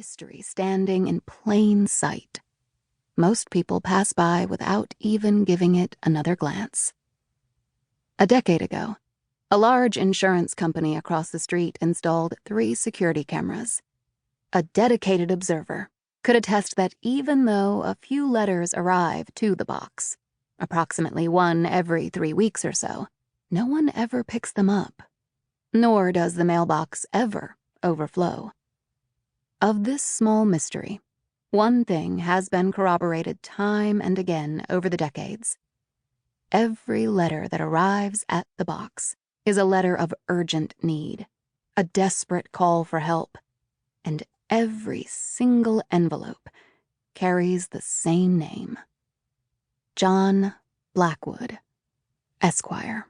mystery standing in plain sight. Most people pass by without even giving it another glance. A decade ago, a large insurance company across the street installed 3 security cameras. A dedicated observer could attest that even though a few letters arrive to the box, approximately 1 every 3 weeks or so, no one ever picks them up, nor does the mailbox ever overflow. Of this small mystery, one thing has been corroborated time and again over the decades. Every letter that arrives at the box is a letter of urgent need, a desperate call for help, and every single envelope carries the same name: John Blackwood, Esquire.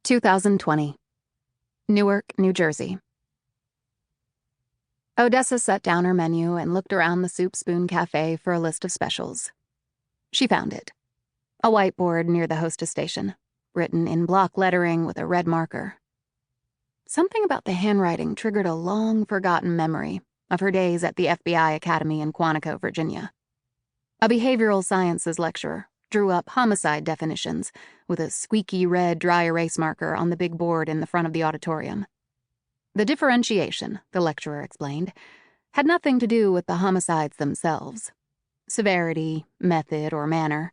2020. Newark, New Jersey. Odessa set down her menu and looked around the Soup Spoon Cafe for a list of specials. She found it. A whiteboard near the hostess station, written in block lettering with a red marker. Something about the handwriting triggered a long-forgotten memory of her days at the FBI Academy in Quantico, Virginia. A behavioral sciences lecturer drew up homicide definitions with a squeaky red dry erase marker on the big board in the front of the auditorium. The differentiation, the lecturer explained, had nothing to do with the homicides themselves, severity, method, or manner,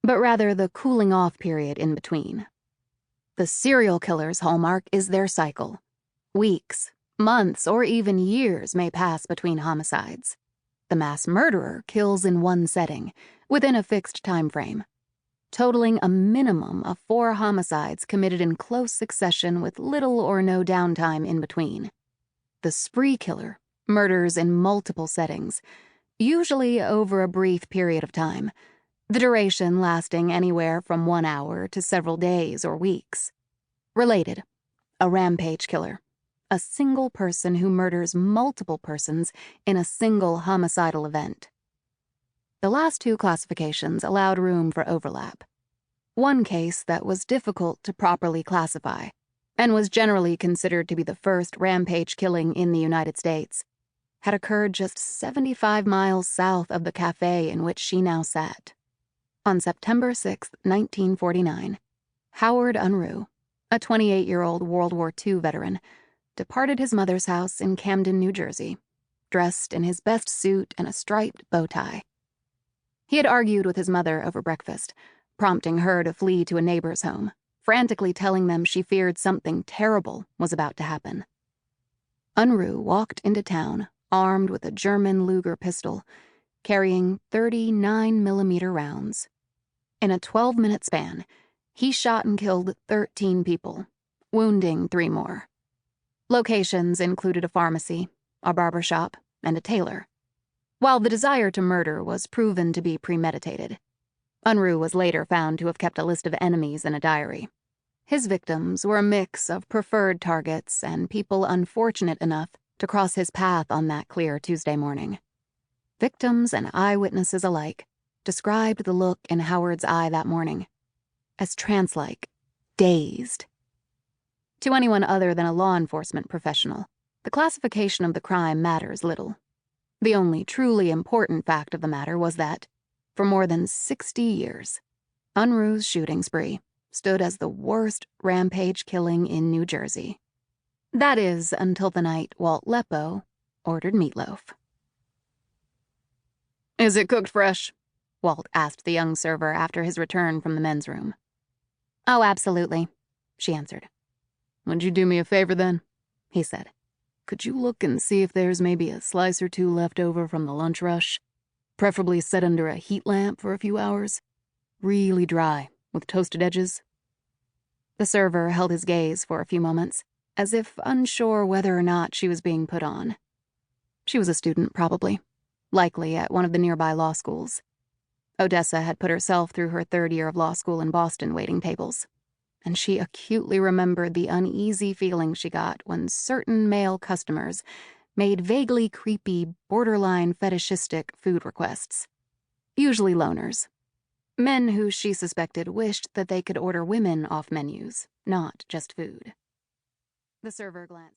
but rather the cooling-off period in between. The serial killer's hallmark is their cycle. Weeks, months, or even years may pass between homicides. The mass murderer kills in one setting, within a fixed time frame, totaling a minimum of 4 homicides committed in close succession with little or no downtime in between. The spree killer murders in multiple settings, usually over a brief period of time, the duration lasting anywhere from 1 hour to several days or weeks. Related, a rampage killer, a single person who murders multiple persons in a single homicidal event. The last 2 classifications allowed room for overlap. One case that was difficult to properly classify, and was generally considered to be the first rampage killing in the United States, had occurred just 75 miles south of the cafe in which she now sat. On September 6, 1949, Howard Unruh, a 28-year-old World War II veteran, departed his mother's house in Camden, New Jersey, dressed in his best suit and a striped bow tie. He had argued with his mother over breakfast, prompting her to flee to a neighbor's home, frantically telling them she feared something terrible was about to happen. Unruh walked into town armed with a German Luger pistol, carrying 39mm rounds. In a 12-minute span, he shot and killed 13 people, wounding 3 more. Locations included a pharmacy, a barber shop, and a tailor. While the desire to murder was proven to be premeditated, Unruh was later found to have kept a list of enemies in a diary. His victims were a mix of preferred targets and people unfortunate enough to cross his path on that clear Tuesday morning. Victims and eyewitnesses alike described the look in Howard's eye that morning as trance-like, dazed. To anyone other than a law enforcement professional, the classification of the crime matters little. The only truly important fact of the matter was that, for more than 60 years, Unruh's shooting spree stood as the worst rampage killing in New Jersey. That is, until the night Walt Leppo ordered meatloaf. "Is it cooked fresh?" Walt asked the young server after his return from the men's room. "Oh, absolutely," she answered. "Would you do me a favor then?" he said. "Could you look and see if there's maybe a slice or 2 left over from the lunch rush? Preferably set under a heat lamp for a few hours. Really dry, with toasted edges." The server held his gaze for a few moments, as if unsure whether or not she was being put on. She was a student, probably, likely at one of the nearby law schools. Odessa had put herself through her 3rd year of law school in Boston waiting tables, and she acutely remembered the uneasy feeling she got when certain male customers made vaguely creepy, borderline fetishistic food requests. Usually loners. Men who she suspected wished that they could order women off menus, not just food. The server glanced.